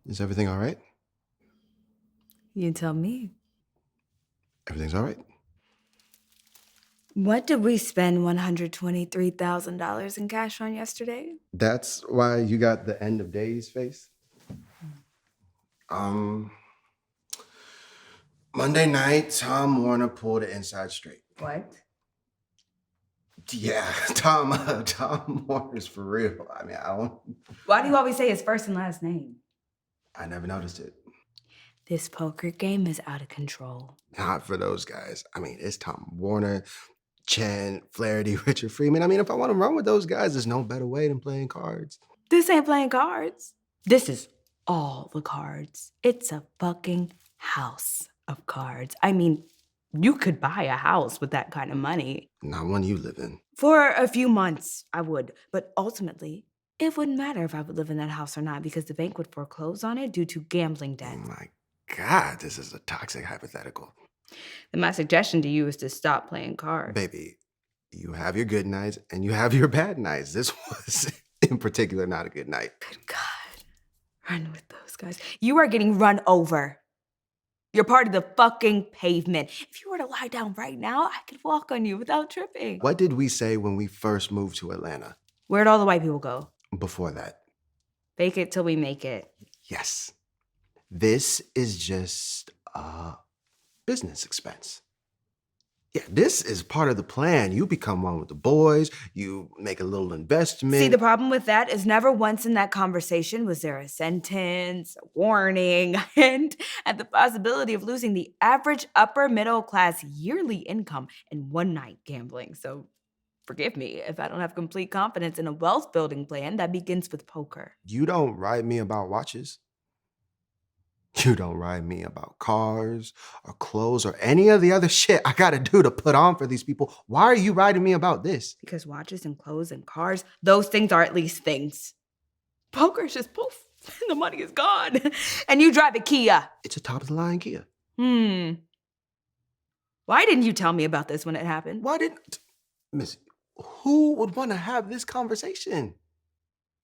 Is everything all right? You tell me. Everything's all right. What did we spend $123,000 in cash on yesterday? That's why you got the end of days face. Um, Monday night, Tom Warner pulled it inside straight. What? Yeah, Tom Warner's for real. I mean, Why do you always say his first and last name? I never noticed it. This poker game is out of control. Not for those guys. I mean, it's Tom Warner, Chen, Flaherty, Richard Freeman. I mean, if I want to run with those guys, there's no better way than playing cards. This ain't playing cards. This is all the cards. It's a fucking house of cards. I mean, you could buy a house with that kind of money. Not one you live in. For a few months, I would. But ultimately, it wouldn't matter if I would live in that house or not because the bank would foreclose on it due to gambling debt. Oh my God, this is a toxic hypothetical. And my suggestion to you is to stop playing cards. Baby, you have your good nights and you have your bad nights. This was, in particular, not a good night. Good God. Run with those guys. You are getting run over. You're part of the fucking pavement. If you were to lie down right now, I could walk on you without tripping. What did we say when we first moved to Atlanta? Where'd all the white people go? Before that? Fake it till we make it. Yes. This is just a business expense. Yeah, this is part of the plan. You become one with the boys, you make a little investment. See, the problem with that is never once in that conversation was there a sentence, a warning, and the possibility of losing the average upper middle class yearly income in one night gambling. So forgive me if I don't have complete confidence in a wealth building plan that begins with poker. You don't write me about watches. You don't write me about cars or clothes or any of the other shit I gotta do to put on for these people. Why are you writing me about this? Because watches and clothes and cars, those things are at least things. Poker's just poof, and the money is gone. And you drive a Kia. It's a top-of-the-line Kia. Why didn't you tell me about this when it happened? Why didn't... Miss, who would want to have this conversation?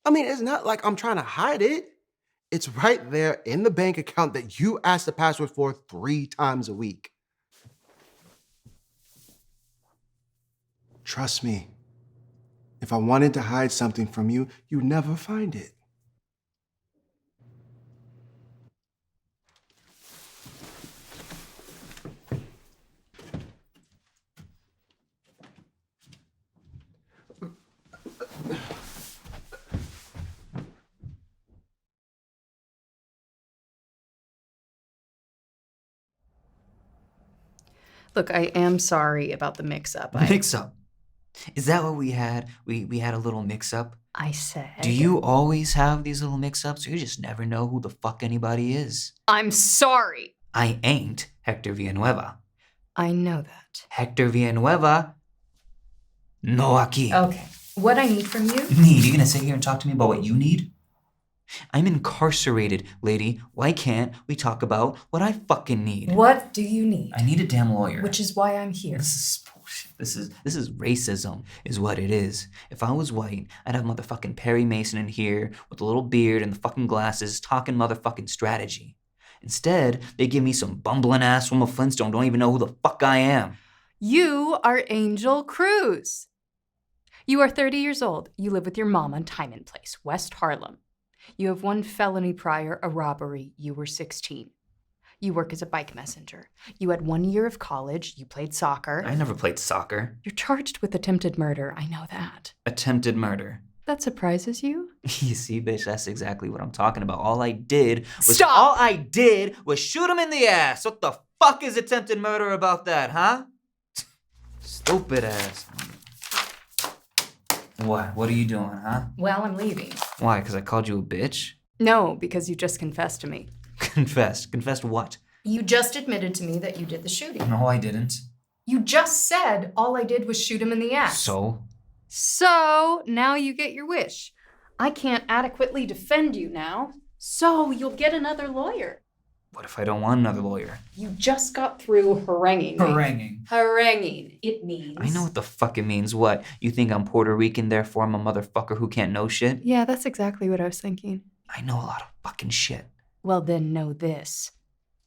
I mean, it's not like I'm trying to hide it. It's right there in the bank account that you ask the password for 3 times a week. Trust me. If I wanted to hide something from you, you'd never find it. Look, I am sorry about the mix-up. Mix-up? Is that what we had? We had a little mix-up? I said... Do you always have these little mix-ups, or you just never know who the fuck anybody is? I'm sorry! I ain't Hector Villanueva. I know that. Hector Villanueva, no aquí. Okay. What I need from you? Need? You gonna sit here and talk to me about what you need? I'm incarcerated, lady. Why can't we talk about what I fucking need? What do you need? I need a damn lawyer. Which is why I'm here. This is bullshit. This is racism, is what it is. If I was white, I'd have motherfucking Perry Mason in here with a little beard and the fucking glasses talking motherfucking strategy. Instead, they give me some bumbling ass from a Flintstone, don't even know who the fuck I am. You are Angel Cruz. You are 30 years old. You live with your mom on Time and Place, West Harlem. You have 1 felony prior, a robbery. You were 16. You work as a bike messenger. You had 1 year of college. You played soccer. I never played soccer. You're charged with attempted murder. I know that. Attempted murder. That surprises you? You see, bitch, that's exactly what I'm talking about. All I did was shoot him in the ass. What the fuck is attempted murder about that, huh? Stupid ass. What? What are you doing, huh? Well, I'm leaving. Why? Because I called you a bitch? No, because you just confessed to me. Confessed? Confessed what? You just admitted to me that you did the shooting. No, I didn't. You just said all I did was shoot him in the ass. So? So, now you get your wish. I can't adequately defend you now, so you'll get another lawyer. What if I don't want another lawyer? You just got through haranguing me. Haranguing? Haranguing. It means... I know what the fuck it means. What? You think I'm Puerto Rican, therefore I'm a motherfucker who can't know shit? Yeah, that's exactly what I was thinking. I know a lot of fucking shit. Well, then know this.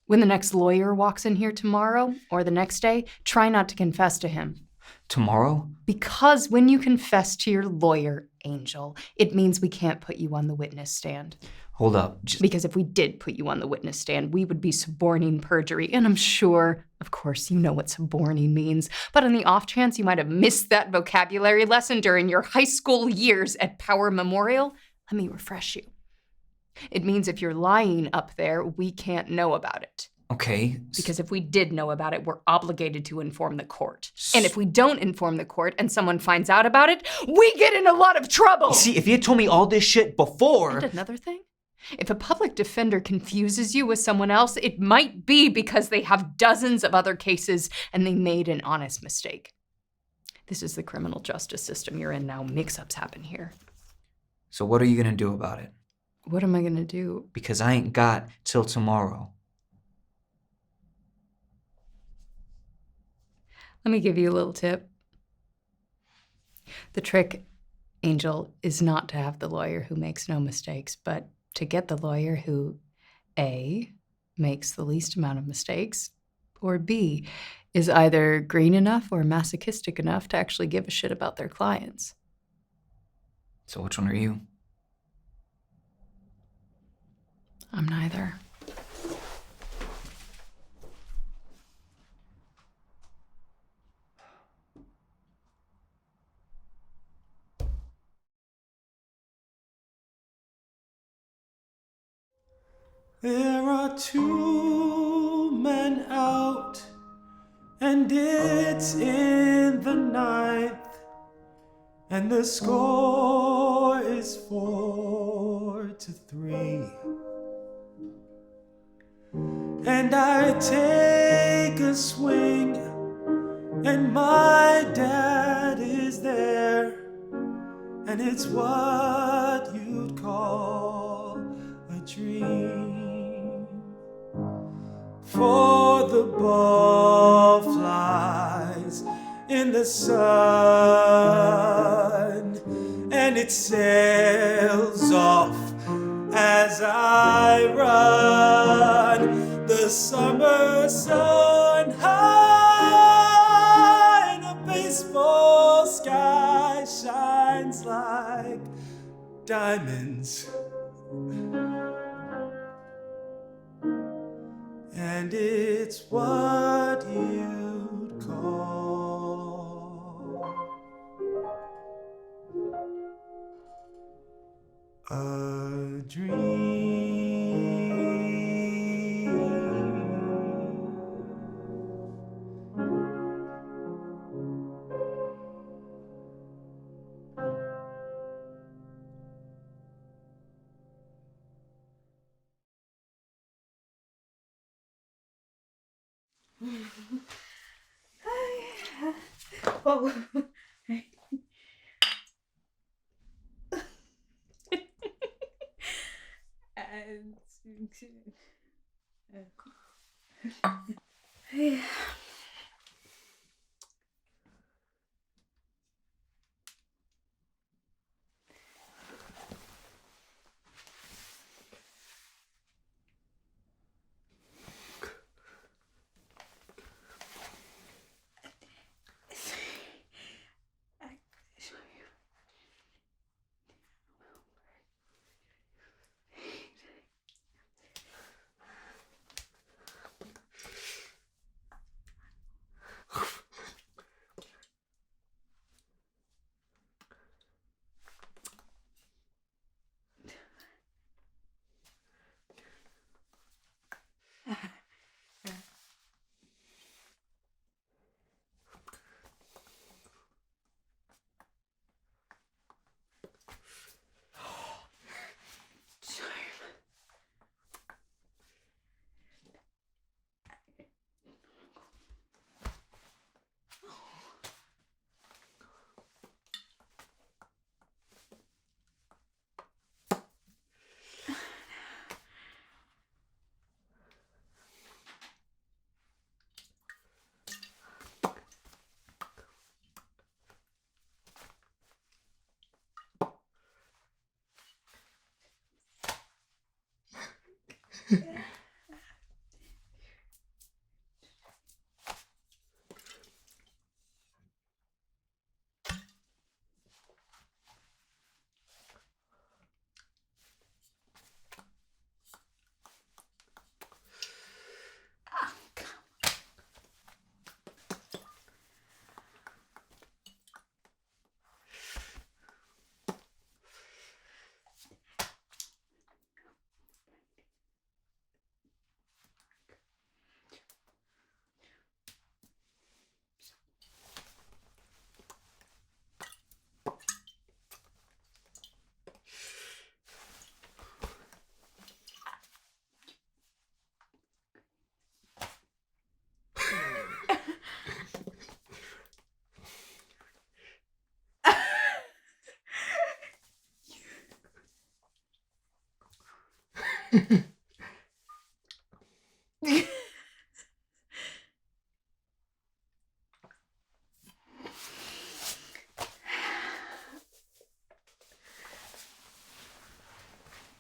When the next lawyer walks in here tomorrow or the next day, try not to confess to him. Tomorrow? Because when you confess to your lawyer, Angel, it means we can't put you on the witness stand. Hold up. Because if we did put you on the witness stand, we would be suborning perjury. And I'm sure, of course, you know what suborning means. But on the off chance you might have missed that vocabulary lesson during your high school years at Power Memorial, let me refresh you. It means if you're lying up there, we can't know about it. Okay. Because if we did know about it, we're obligated to inform the court. And if we don't inform the court and someone finds out about it, we get in a lot of trouble! You see, if you had told me all this shit before... And another thing? If a public defender confuses you with someone else, it might be because they have dozens of other cases and they made an honest mistake. This is the criminal justice system you're in now. Mix-ups happen here. So what are you gonna do about it? What am I gonna do? Because I ain't got till tomorrow. Let me give you a little tip. The trick, Angel, is not to have the lawyer who makes no mistakes, but to get the lawyer who, A, makes the least amount of mistakes, or B, is either green enough or masochistic enough to actually give a shit about their clients. So which one are you? I'm neither. There are two men out, and it's in the ninth, and the score is 4-3. And I take a swing, and my dad is there, and it's what you'd call a dream. For the ball flies in the sun, and it sails off as I run. The summer sun high in a baseball sky shines like diamonds. And it's what you'd call a dream. Oh.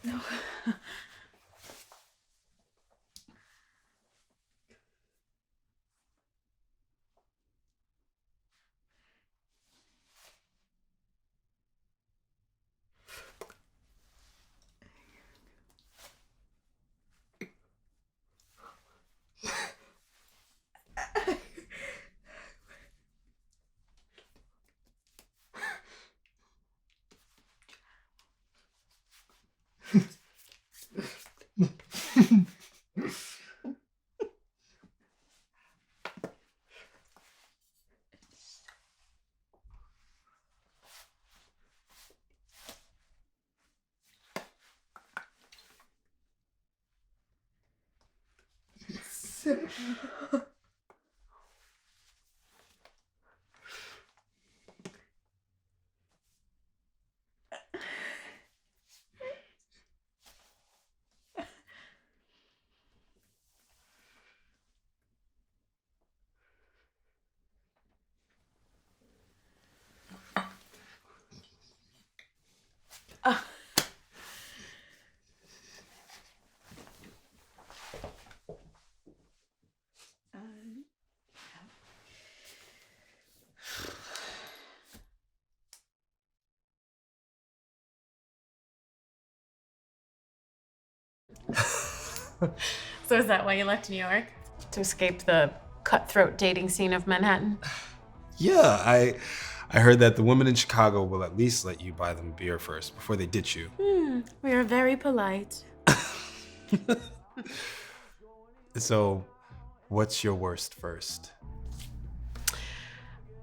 No. So is that why you left New York? To escape the cutthroat dating scene of Manhattan? Yeah, I heard that the women in Chicago will at least let you buy them beer first before they ditch you. We are very polite. So, what's your worst first?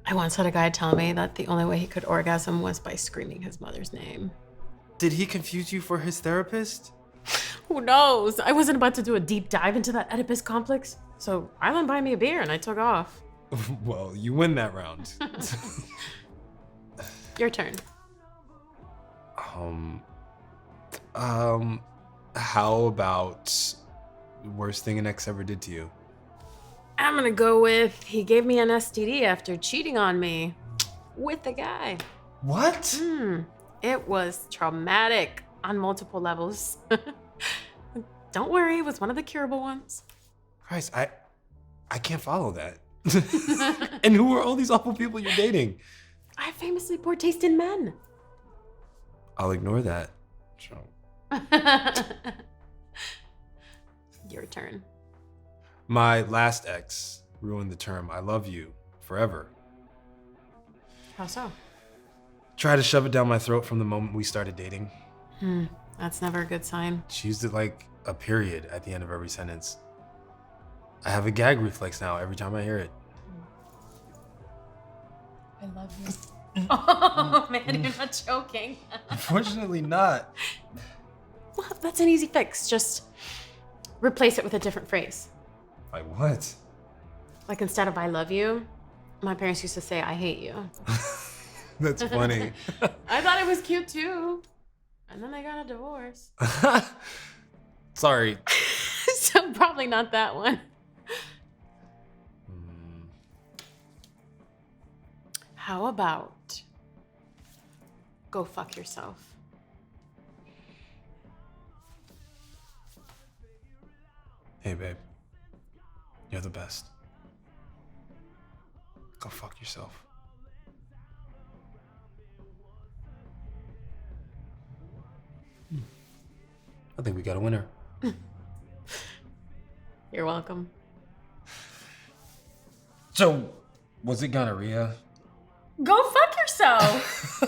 I once had a guy tell me that the only way he could orgasm was by screaming his mother's name. Did he confuse you for his therapist? Who knows? I wasn't about to do a deep dive into that Oedipus complex, so I let him buy me a beer and I took off. Well, you win that round. Your turn. How about worst thing an ex ever did to you? I'm gonna go with he gave me an STD after cheating on me with a guy. What? It was traumatic on multiple levels. Don't worry, it was one of the curable ones. Christ, I can't follow that. And who are all these awful people you're dating? I have famously poor taste in men. I'll ignore that. Your turn. My last ex ruined the term I love you forever. How so? Tried to shove it down my throat from the moment we started dating. That's never a good sign. She used it like a period at the end of every sentence. I have a gag reflex now every time I hear it. I love you. Oh man, you're not joking. Unfortunately not. Well, that's an easy fix. Just replace it with a different phrase. Like what? Like instead of I love you, my parents used to say I hate you. That's funny. I thought it was cute too. And then they got a divorce. Sorry. So probably not that one. How about go fuck yourself? Hey, babe. You're the best. Go fuck yourself. I think we got a winner. You're welcome. So, was it gonorrhea? Go fuck yourself.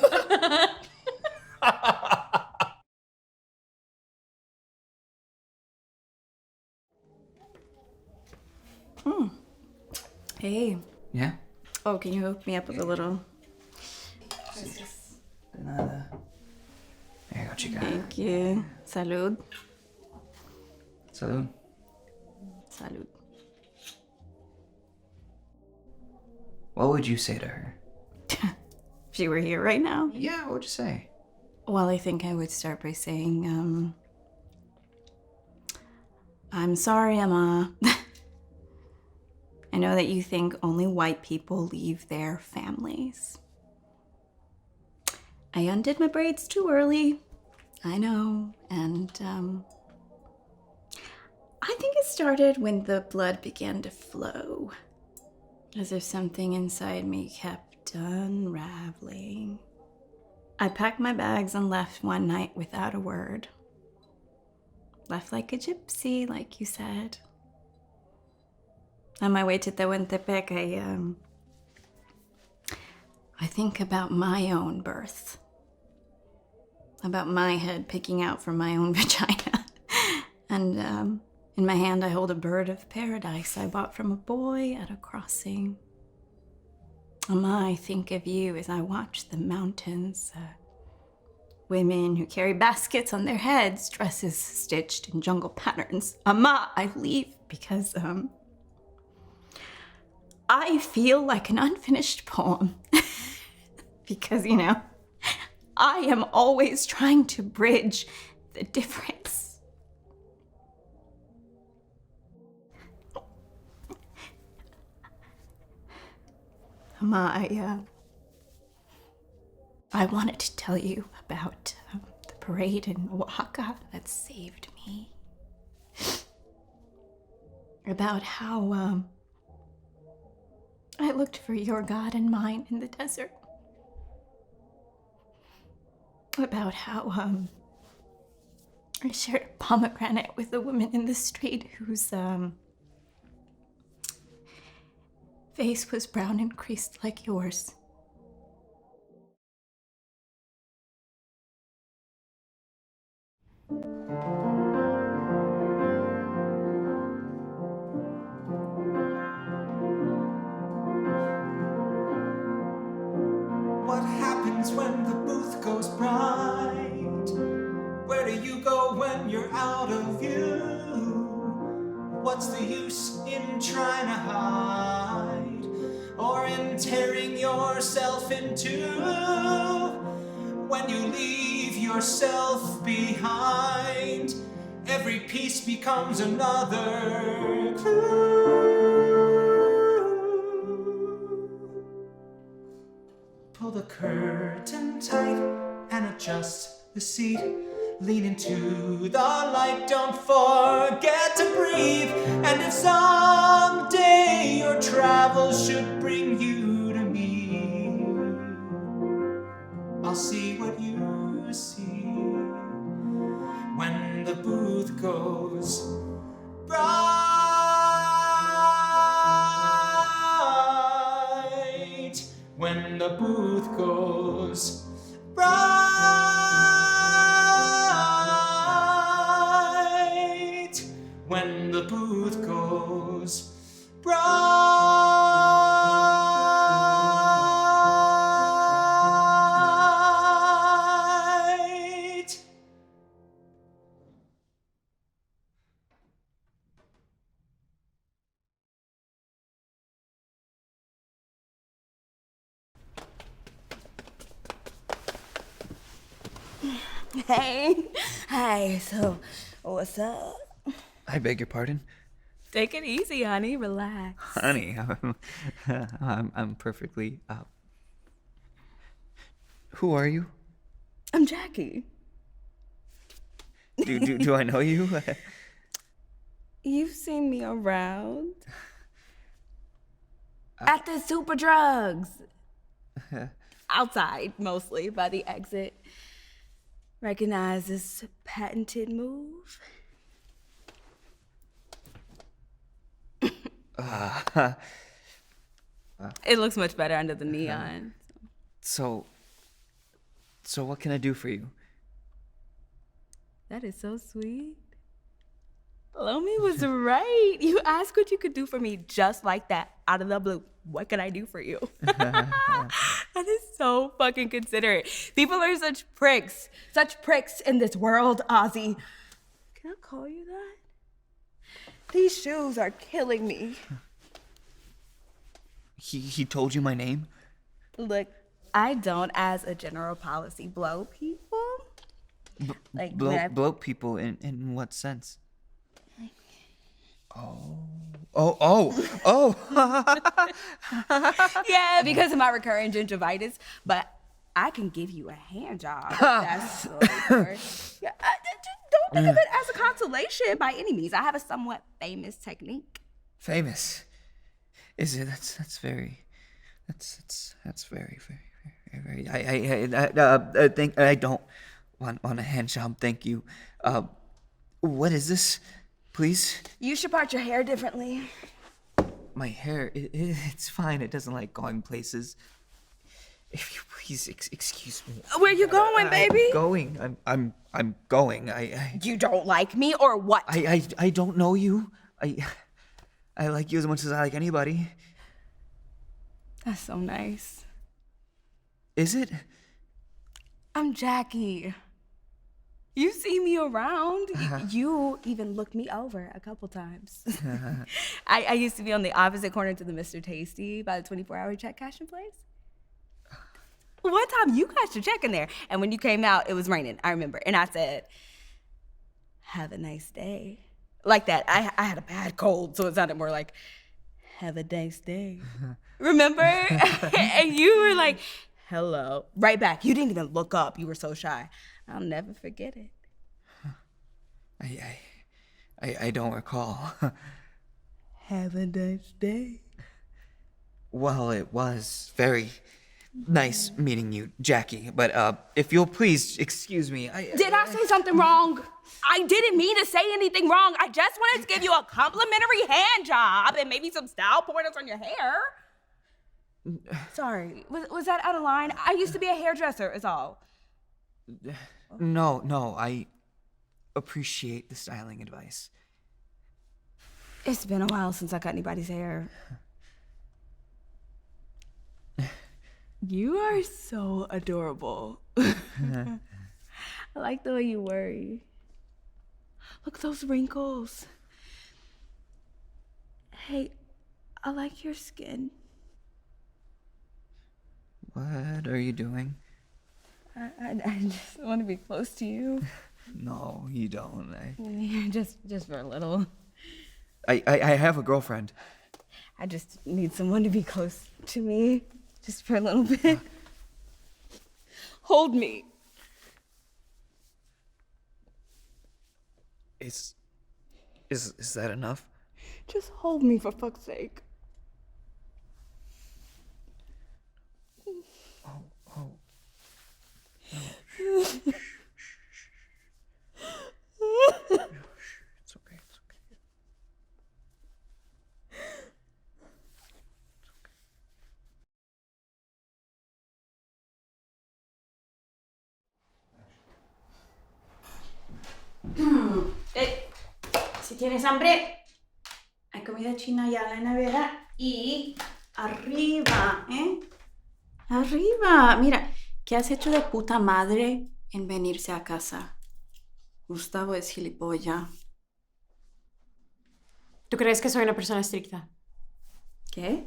Hey. Yeah? Oh, can you hook me up with a little? De nada. There you go, chica. Thank you. Salud. Salud. Salud. What would you say to her? If she were here right now? Yeah, what would you say? Well, I think I would start by saying, I'm sorry, Emma. I know that you think only white people leave their families. I undid my braids too early. I know, and I think it started when the blood began to flow, as if something inside me kept unraveling. I packed my bags and left one night without a word. Left like a gypsy, like you said. On my way to Tehuantepec, I think about my own birth. About my head picking out from my own vagina. And in my hand I hold a bird of paradise I bought from a boy at a crossing. I think of you as I watch the mountains. Women who carry baskets on their heads, dresses stitched in jungle patterns. I leave because I feel like an unfinished poem. Because, I am always trying to bridge the difference. I wanted to tell you about the parade in Oaxaca that saved me. About how I looked for your God and mine in the desert. About how I shared a pomegranate with a woman in the street whose face was brown and creased like yours. What happens when the booth goes bright? Where do you go when you're out of view? What's the use in trying to hide or in tearing yourself in two? When you leave yourself behind, every piece becomes another clue. Pull the curtain tight and adjust the seat. Lean into the light, don't forget to breathe. And if someday your travels should bring you to me, I'll see what you see. When the booth goes bright, when the booth goes bright, when the booth goes bright. Hey, so what's up? I beg your pardon? Take it easy, honey. Relax. Honey, I'm perfectly... Who are you? I'm Jackie. Do I know you? You've seen me around. At the Super Drugs. Outside, mostly, by the exit. Recognize this patented move? It looks much better under the neon. So what can I do for you? That is so sweet. Lomi was right. You asked what you could do for me just like that, out of the blue. What can I do for you? That is so fucking considerate. People are such pricks in this world, Ozzy. Can I call you that? These shoes are killing me. He told you my name? Look, I don't, as a general policy, blow people. Blow people in what sense? Yeah, because of my recurring gingivitis, but I can give you a hand job. If that's what yeah, don't think of it as a consolation by any means. I have a somewhat famous technique. Famous. Is it? That's very I think I don't want a hand job, thank you. What is this? Please? You should part your hair differently. My hair, it's fine. It doesn't like going places. If you please excuse me. Where you going, baby? I'm going. You don't like me or what? I don't know you. I like you as much as I like anybody. That's so nice. Is it? I'm Jackie. You see me around. You even looked me over a couple times. I used to be on the opposite corner to the Mr. Tasty by the 24-hour check cashing place. One time you cashed your check in there, and when you came out, it was raining, I remember. And I said, have a nice day. Like that. I had a bad cold, so it sounded more like, have a nice day. Remember? And you were like, hello. Right back. You didn't even look up. You were so shy. I'll never forget it. I don't recall. Have a nice day. Well, it was very nice meeting you, Jackie. But if you'll please excuse me, Did I say something wrong? I didn't mean to say anything wrong. I just wanted to give you a complimentary hand job and maybe some style pointers on your hair. Sorry, was that out of line? I used to be a hairdresser, is all. No, I appreciate the styling advice. It's been a while since I cut anybody's hair. You are so adorable. I like the way you worry. Look at those wrinkles. Hey, I like your skin. What are you doing? I just want to be close to you. No, you don't. Just for a little. I have a girlfriend. I just need someone to be close to me, just for a little bit. Hold me. Is that enough? Just hold me, for fuck's sake. Oh. It's okay. Si tienes hambre, hay comida china ya en la nevera y arriba, ¿eh? Arriba. Mira, ¿qué has hecho de puta madre en venirse a casa? Gustavo es gilipollas. ¿Tú crees que soy una persona estricta? ¿Qué?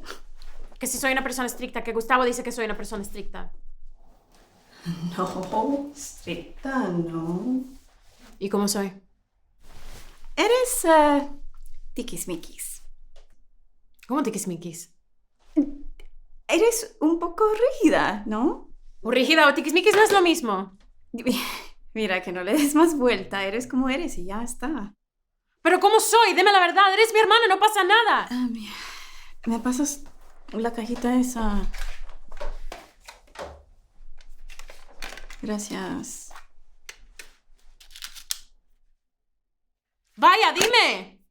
Que si soy una persona estricta, que Gustavo dice que soy una persona estricta. No, estricta, no. ¿Y cómo soy? Eres tiquismiquis. ¿Cómo tiquismiquis? Eres un poco rígida, ¿no? O rígida o tiquismiquis no es lo mismo. Mira, que no le des más vuelta. Eres como eres y ya está. ¿Pero cómo soy? Dime la verdad. Eres mi hermana, no pasa nada. ¿Me pasas la cajita esa? Gracias. Vaya, dime.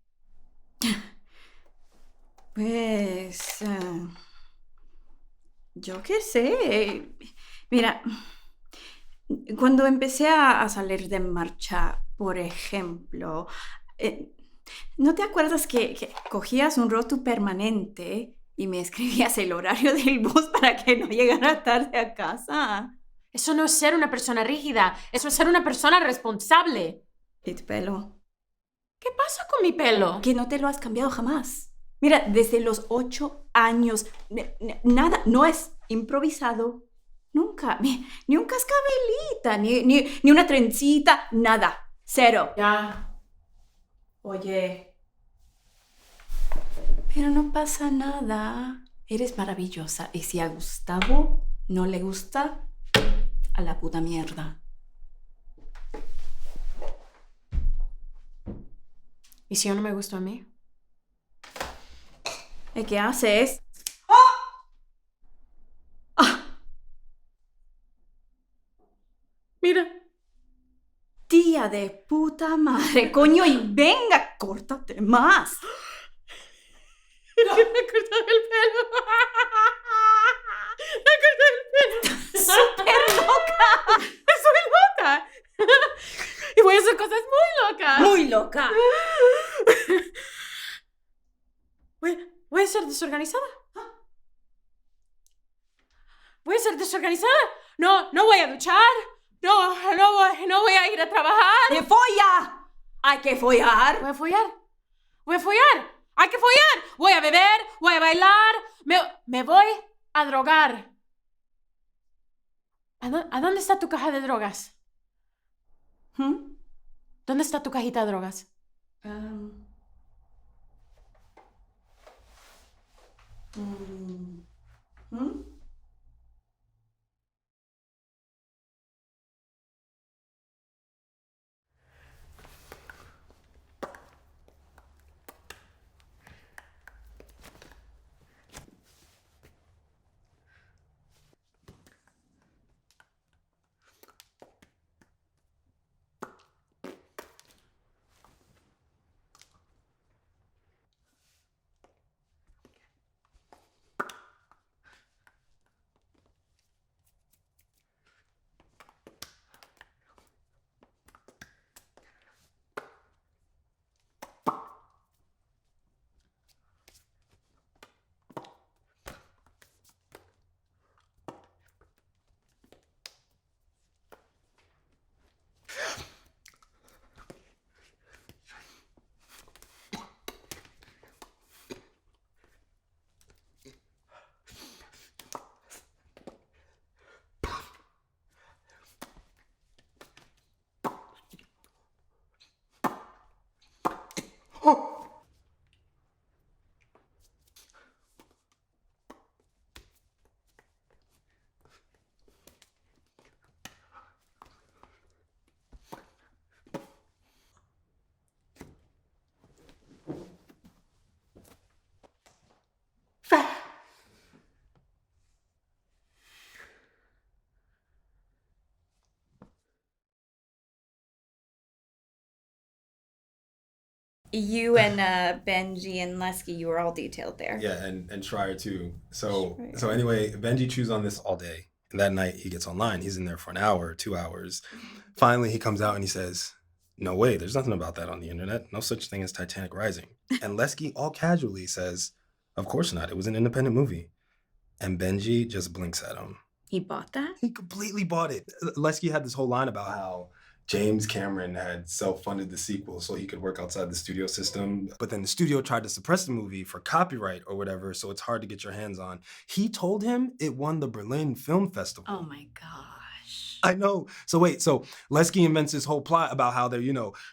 Pues... yo qué sé. Mira, cuando empecé a salir de marcha, por ejemplo, ¿no te acuerdas que cogías un rotu permanente y me escribías el horario del bus para que no llegara tarde a casa? Eso no es ser una persona rígida. Eso es ser una persona responsable. ¿Y tu pelo? ¿Qué pasa con mi pelo? Que no te lo has cambiado jamás. Mira, desde los 8 años, nada, no es improvisado. Nunca, ni un cascabelita, ni una trencita, nada. Cero. Ya. Oye, Pero no pasa nada. Eres maravillosa. Y si a Gustavo no le gusta, a la puta mierda. ¿Y si yo no me gusto a mí? ¿Y qué haces? Mira. Tía de puta madre, coño, y venga, córtate más. Me he cortado el pelo. Me he cortado el pelo. ¡Súper loca! Soy loca. Y voy a hacer cosas muy locas. Muy loca. Voy a ser desorganizada. Voy a ser desorganizada. No voy a duchar. No voy a ir a trabajar. ¡Me folla! ¡Hay que follar! Voy a follar. Hay que follar. Voy a beber, voy a bailar. Me voy a drogar. ¿A dónde está tu caja de drogas? ¿Dónde está tu cajita de drogas? You and Benji and Lesky, you were all detailed there. Yeah, and Schreier too. So anyway, Benji chews on this all day. And that night he gets online. He's in there for an hour, 2 hours. Finally, he comes out and he says, "No way, there's nothing about that on the internet. No such thing as Titanic Rising." And Lesky all casually says, "Of course not. It was an independent movie." And Benji just blinks at him. He bought that? He completely bought it. Lesky had this whole line about how James Cameron had self-funded the sequel so he could work outside the studio system. But then the studio tried to suppress the movie for copyright or whatever, so it's hard to get your hands on. He told him it won the Berlin Film Festival. Oh my gosh. I know. So Lesky invents this whole plot about how they're,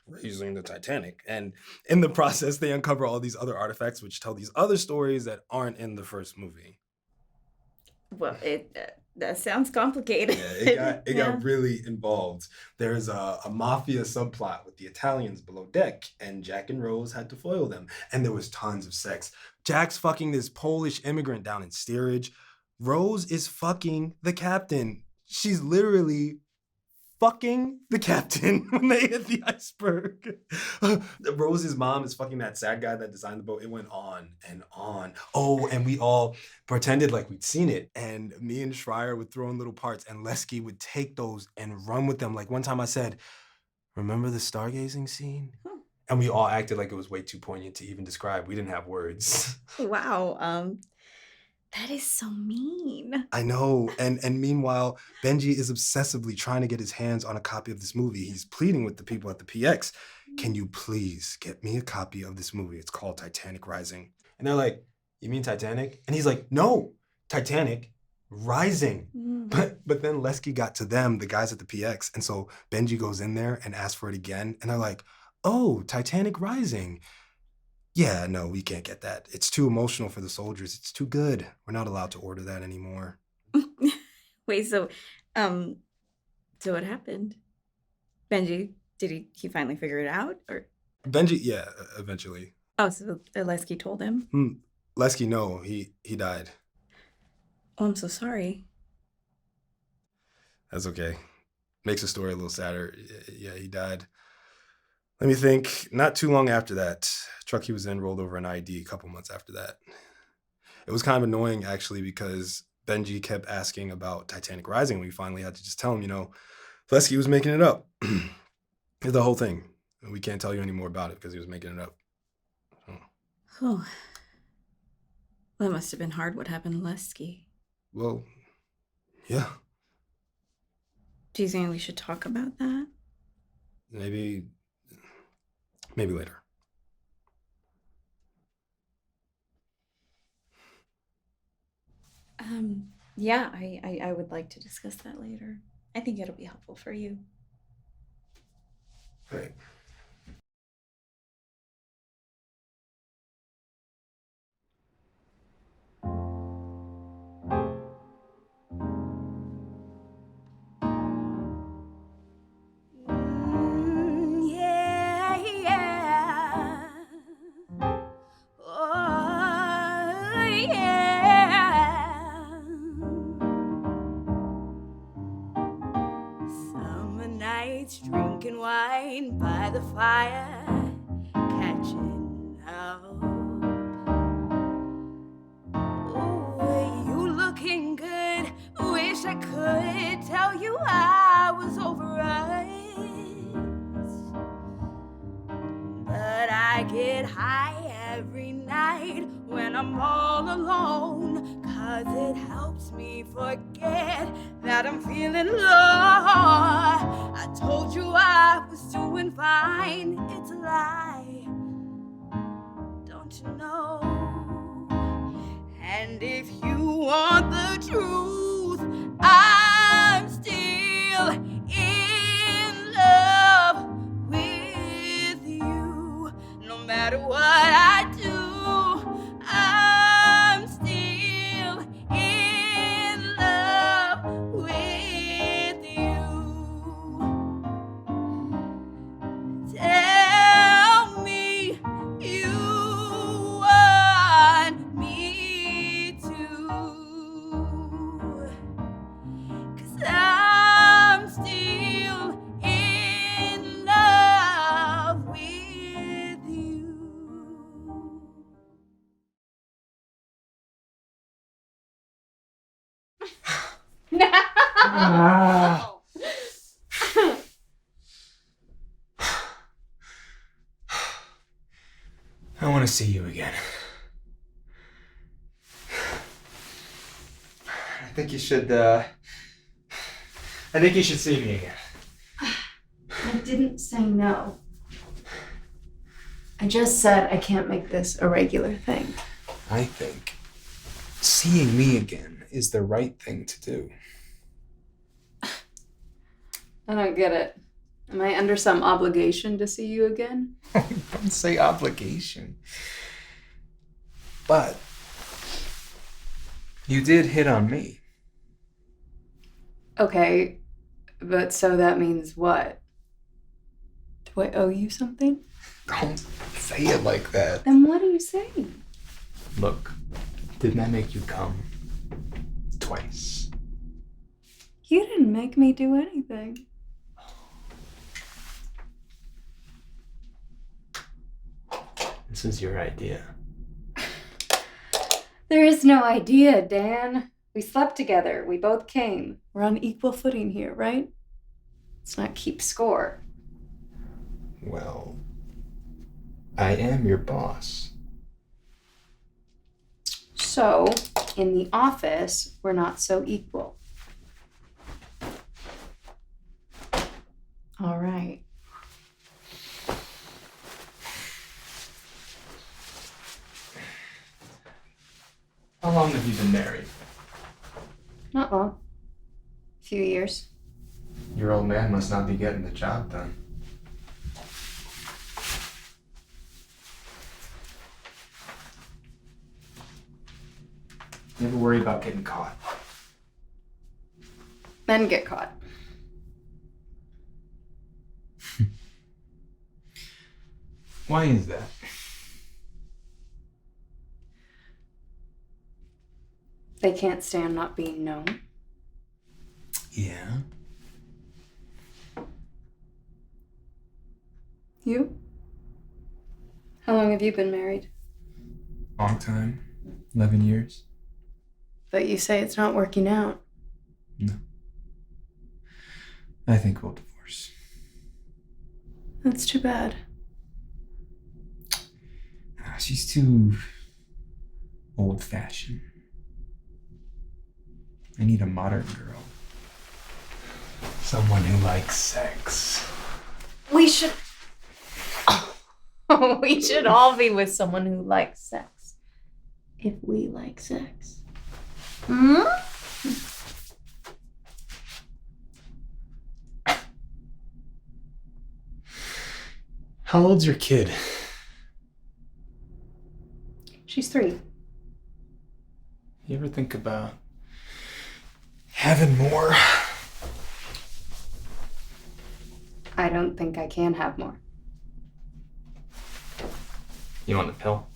raising the Titanic. And in the process, they uncover all these other artifacts which tell these other stories that aren't in the first movie. Well, that sounds complicated. Yeah, it got really involved. There's a mafia subplot with the Italians below deck, and Jack and Rose had to foil them. And there was tons of sex. Jack's fucking this Polish immigrant down in steerage. Rose is fucking the captain. She's literally fucking the captain when they hit the iceberg. Rose's mom is fucking that sad guy that designed the boat. It went on and on. Oh, and we all pretended like we'd seen it. And me and Schreier would throw in little parts, and Lesky would take those and run with them. Like one time I said, "Remember the stargazing scene?" And we all acted like it was way too poignant to even describe. We didn't have words. Wow. That is so mean. I know. And meanwhile, Benji is obsessively trying to get his hands on a copy of this movie. He's pleading with the people at the PX. "Can you please get me a copy of this movie? It's called Titanic Rising." And they're like, "You mean Titanic?" And he's like, "No, Titanic Rising." But then Lesky got to them, the guys at the PX. And so Benji goes in there and asks for it again. And they're like, "Oh, Titanic Rising." Yeah, no, we can't get that. It's too emotional for the soldiers. It's too good. We're not allowed to order that anymore. Wait, so what happened? Benji, did he finally figure it out? Or Benji, yeah, eventually. oh, so Lesky told him? Lesky, no, he died. Oh, I'm so sorry. That's okay. Makes the story a little sadder. Yeah, he died. Let me think. Not too long after that, truck he was in rolled over an ID a couple months after that. It was kind of annoying, actually, because Benji kept asking about Titanic Rising. We finally had to just tell him, Lesky was making it up. The whole thing. We can't tell you any more about it because he was making it up. Oh. Well, that must have been hard what happened to Lesky. Well, yeah. Do you think we should talk about that? Maybe later. Yeah, I would like to discuss that later. I think it'll be helpful for you. Right. Yeah, yeah. Oh, yeah. Summer nights drinking wine by the fire, catching up. Oh, you looking good. Wish I could tell you I was over us. But I get high every night when I'm all alone, 'cause it helps me forget that I'm feeling low. I told you I was doing fine. It's a lie, don't you know? And if you want the truth, I'm still in love with you. No matter what I do, I'm still in love with you. Tell me you want me to, 'cause I'm still in love with you. I want to see you again. I think you should see me again. I didn't say no. I just said I can't make this a regular thing. I think seeing me again is the right thing to do. I don't get it. Am I under some obligation to see you again? Don't say obligation. But you did hit on me. Okay, but so that means what? Do I owe you something? Don't say it like that. Then what are you saying? Look, didn't I make you come? Twice. You didn't make me do anything. This is your idea. There is no idea, Dan. We slept together. We both came. We're on equal footing here, right? Let's not keep score. Well, I am your boss. So, in the office, we're not so equal. All right. How long have you been married? Not long. A few years. Your old man must not be getting the job done. Never worry about getting caught. Then get caught. Why is that? They can't stand not being known. Yeah. You? How long have you been married? Long time. 11 years. But you say it's not working out. No. I think we'll divorce. That's too bad. She's too old-fashioned. I need a modern girl. Someone who likes sex. We should. We should all be with someone who likes sex. If we like sex. Hmm? How old's your kid? She's 3. You ever think about having more? I don't think I can have more. You want the pill?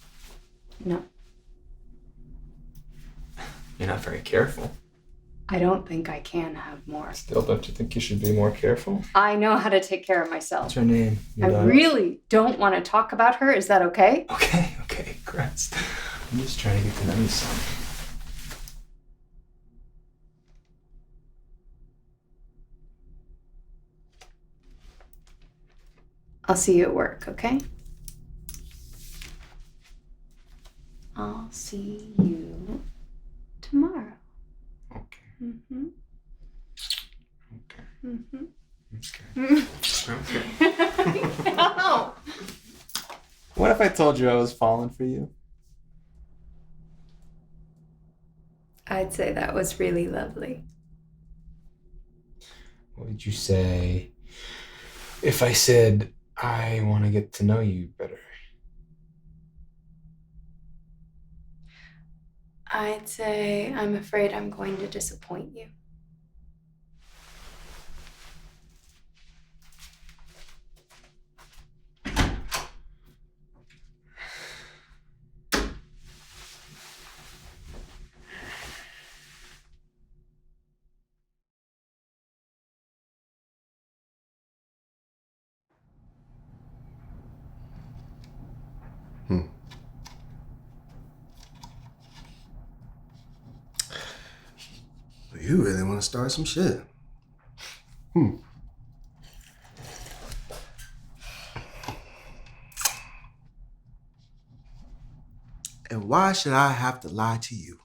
No. You're not very careful. I don't think I can have more. Still, don't you think you should be more careful? I know how to take care of myself. What's her name? Your I daughter? really don't want to talk about her. Is that okay? Okay, Christ. I'm just trying to get to know you some. I'll see you at work, okay? I'll see you tomorrow. Okay. Mm-hmm. Okay. Mm-hmm. Okay. No. What if I told you I was falling for you? I'd say that was really lovely. What would you say if I said I want to get to know you better? I'd say I'm afraid I'm going to disappoint you. You really want to start some shit. And why should I have to lie to you?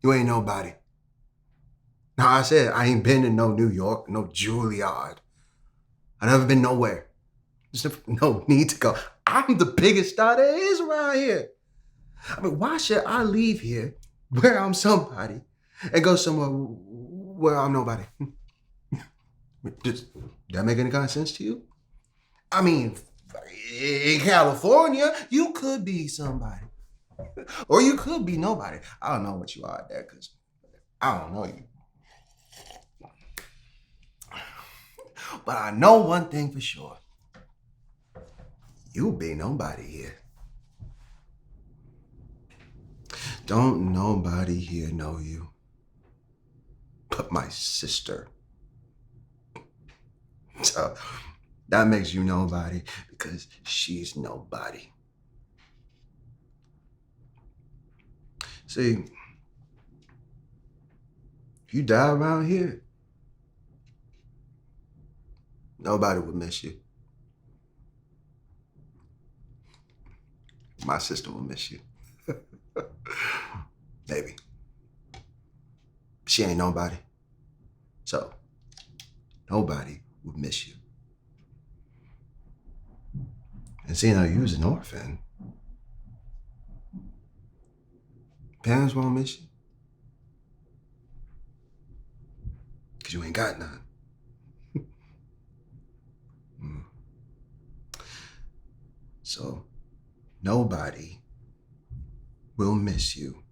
You ain't nobody. Now, I said I ain't been in no New York, no Juilliard. I never been nowhere. There's no need to go. I'm the biggest star there is around here. I mean, why should I leave here where I'm somebody and go somewhere where I'm nobody? Does that make any kind of sense to you? I mean, in California, you could be somebody. Or you could be nobody. I don't know what you are there, because I don't know you. But I know one thing for sure. You'll be nobody here. Don't nobody here know you but my sister. So that makes you nobody because she's nobody. See, if you die around here, nobody would miss you. My sister will miss you. Maybe. She ain't nobody. So, nobody would miss you. And seeing how you was an orphan, parents won't miss you. Because you ain't got none. So, nobody will miss you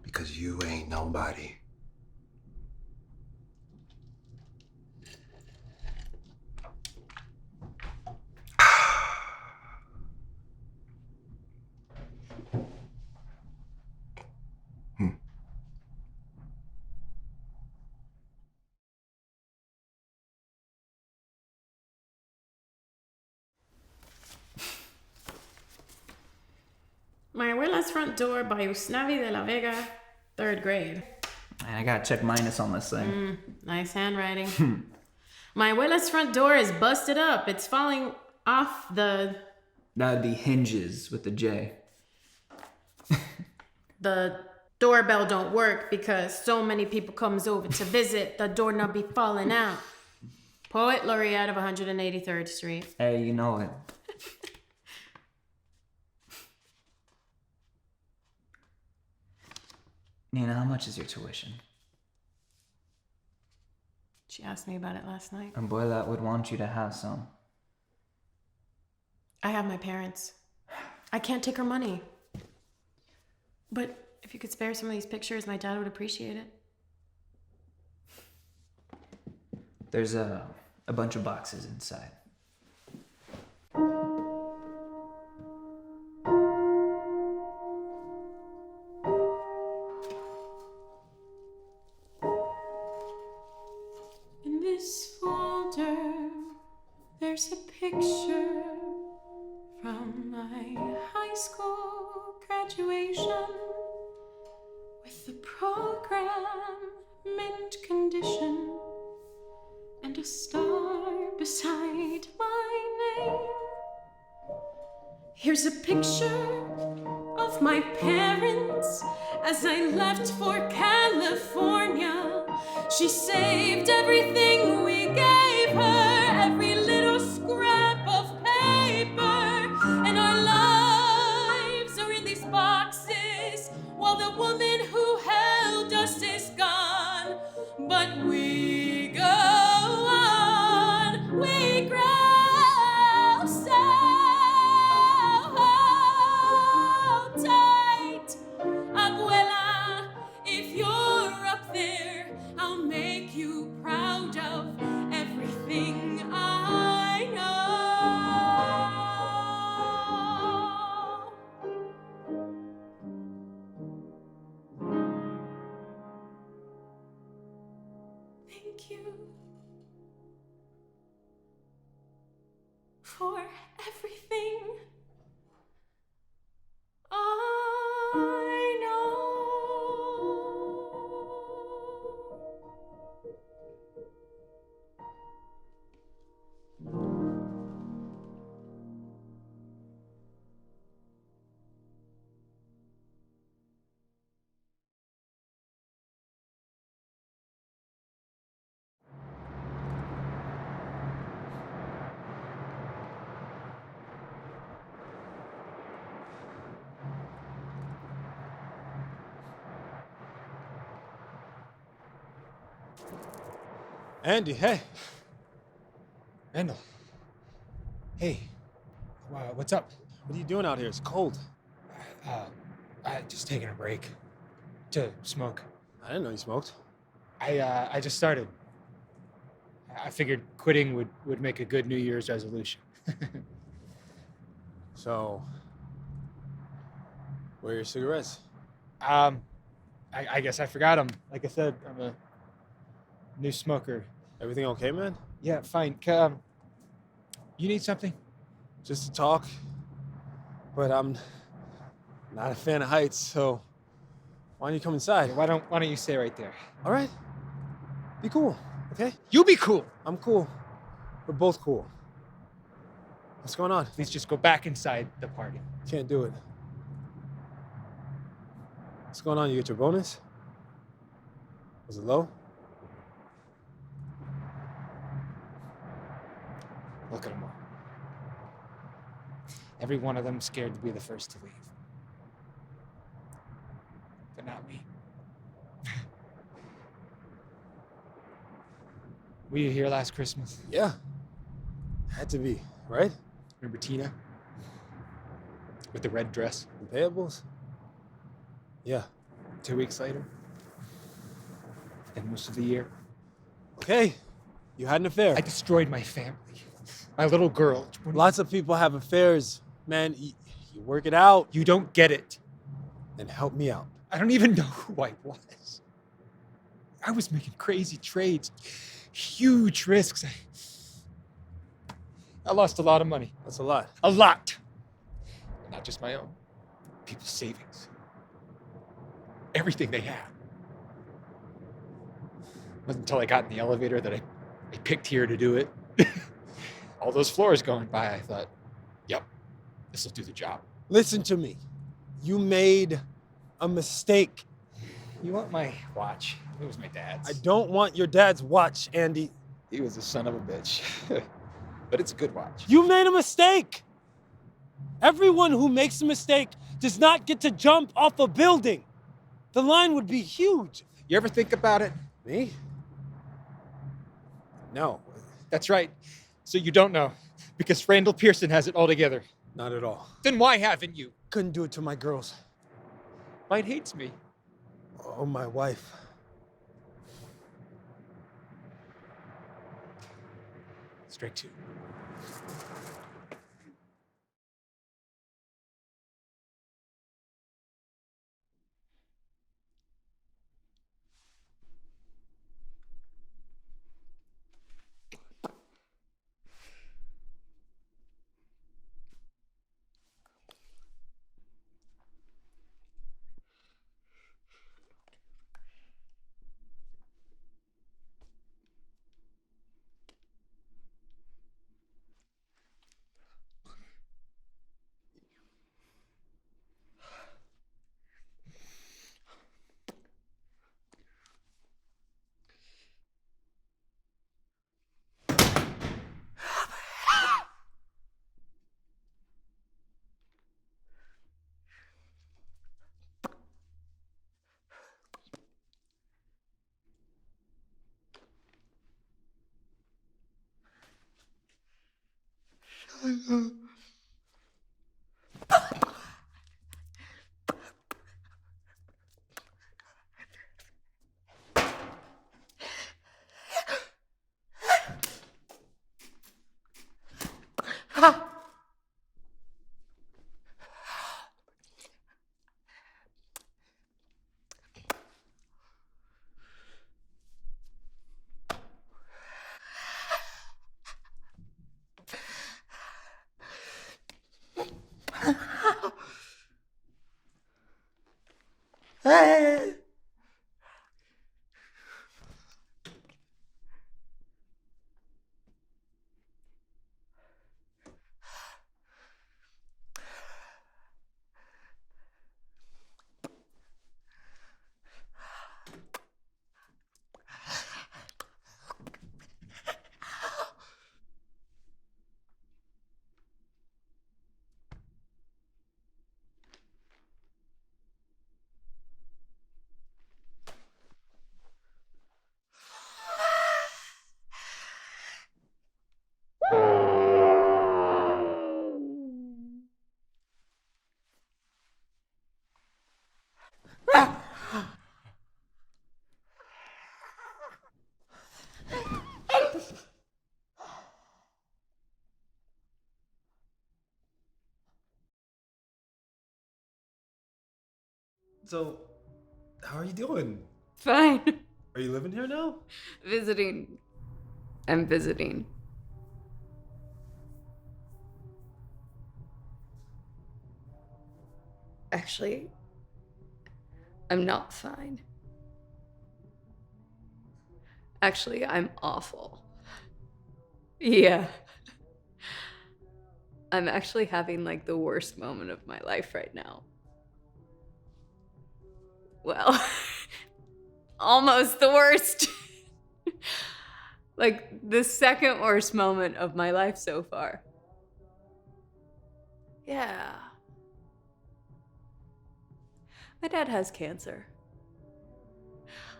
because you ain't nobody. My abuela's front door by Usnavi de la Vega, 3rd grade. I got check minus on this thing. Nice handwriting. My abuela's front door is busted up. It's falling off the... That'd be hinges with the J. The doorbell don't work because so many people comes over to visit. The door not be falling out. Poet laureate of 183rd Street. Hey, you know it. Nina, how much is your tuition? She asked me about it last night. Abuela would want you to have some. I have my parents. I can't take her money. But if you could spare some of these pictures, my dad would appreciate it. There's a bunch of boxes inside. In this folder, there's a picture from my high school graduation with the program mint condition and a star beside my name. Here's a picture of my parents as I left for California. She saved everything we gave her, every little scrap of paper, and our lives are in these boxes while the woman who held us is gone. But we go on, we grow so tight. Abuela, if you're up there, I'll make you proud of everything I know. Thank you for everything I know. Andy, hey. Randall. Hey. What's up? What are you doing out here? It's cold. Just taking a break to smoke. I didn't know you smoked. I just started. I figured quitting would make a good New Year's resolution. So, where are your cigarettes? I guess I forgot them. Like I said, I'm a new smoker. Everything okay, man? Yeah, fine. You need something? Just to talk. But I'm not a fan of heights, so why don't you come inside? Why don't you stay right there? All right. Be cool, okay? You be cool. I'm cool. We're both cool. What's going on? Please just go back inside the party. Can't do it. What's going on? You get your bonus? Was it low? Look at them all. Every one of them scared to be the first to leave. But not me. Were you here last Christmas? Yeah. Had to be, right? Remember Tina? with the red dress. Payables? Yeah. 2 weeks later, and most of the year, Okay. You had an affair. I destroyed my family. My little girl. Lots of people have affairs, man. You work it out You don't get it. and help me out. I don't even know who I was. I was making crazy trades, huge risks. I lost a lot of money. That's a lot. A lot. Not just my own. People's savings. Everything they had. It wasn't until I got in the elevator that I picked here to do it. All those floors going by, I thought, yep, this will do the job. Listen to me. You made a mistake. You want my watch? It was my dad's. I don't want your dad's watch, Andy. He was a son of a bitch. But it's a good watch. You made a mistake. Everyone who makes a mistake does not get to jump off a building. The line would be huge. You ever think about it? Me? No, That's right. So you don't know. Because Randall Pearson has it all together. not at all. Then why haven't you? Couldn't do it to my girls. Mine hates me. Oh, my wife. Straight two. So, how are you doing? Fine. Are you living here now? Visiting. I'm visiting. Actually, I'm not fine. Actually, I'm awful. Yeah. I'm actually having like the worst moment of my life right now. Well, almost the worst. Like the second worst moment of my life so far. Yeah. My dad has cancer.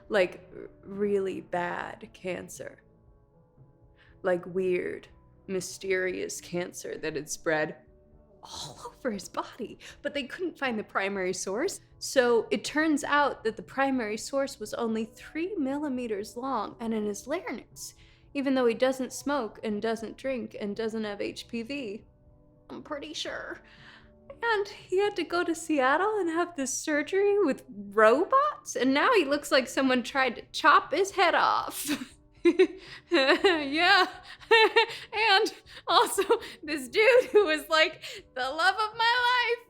Like really bad cancer. Like weird, mysterious cancer that had spread all over his body, but they couldn't find the primary source. So it turns out that the primary source was only 3 millimeters long and in his larynx, even though he doesn't smoke and doesn't drink and doesn't have HPV. I'm pretty sure. And he had to go to Seattle and have this surgery with robots, and now he looks like someone tried to chop his head off. Yeah. And also, this dude who was like the love of my life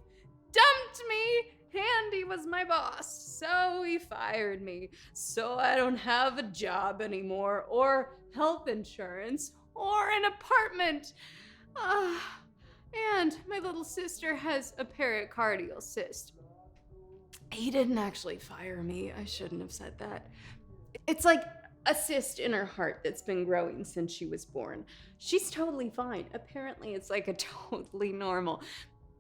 dumped me, and he was my boss. So he fired me. So I don't have a job anymore, or health insurance, or an apartment. And my little sister has a pericardial cyst. He didn't actually fire me. I shouldn't have said that. It's like a cyst in her heart that's been growing since she was born. She's totally fine. Apparently, it's like a totally normal.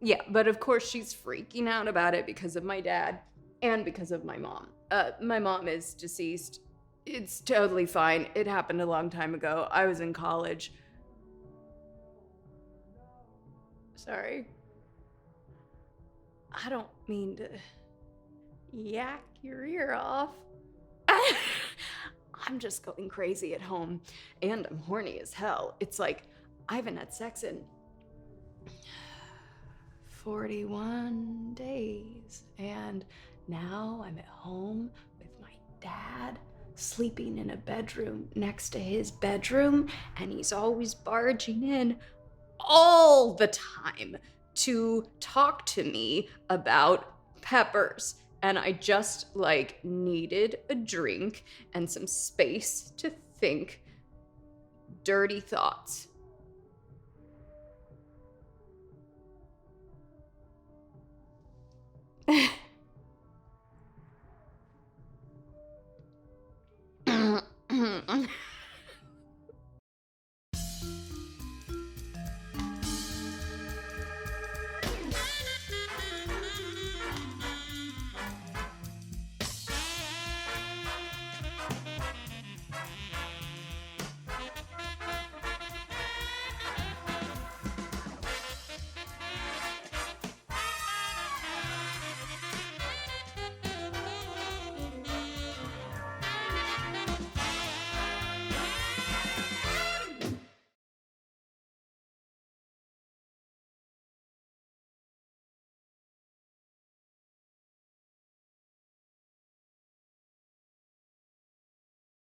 Yeah, but of course she's freaking out about it because of my dad and because of my mom. My mom is deceased. It's totally fine. It happened a long time ago. I was in college. Sorry. I don't mean to yak your ear off. I'm just going crazy at home, and I'm horny as hell. It's like I haven't had sex in 41 days, and now I'm at home with my dad, sleeping in a bedroom next to his bedroom, and he's always barging in all the time to talk to me about peppers. And I just needed a drink and some space to think dirty thoughts.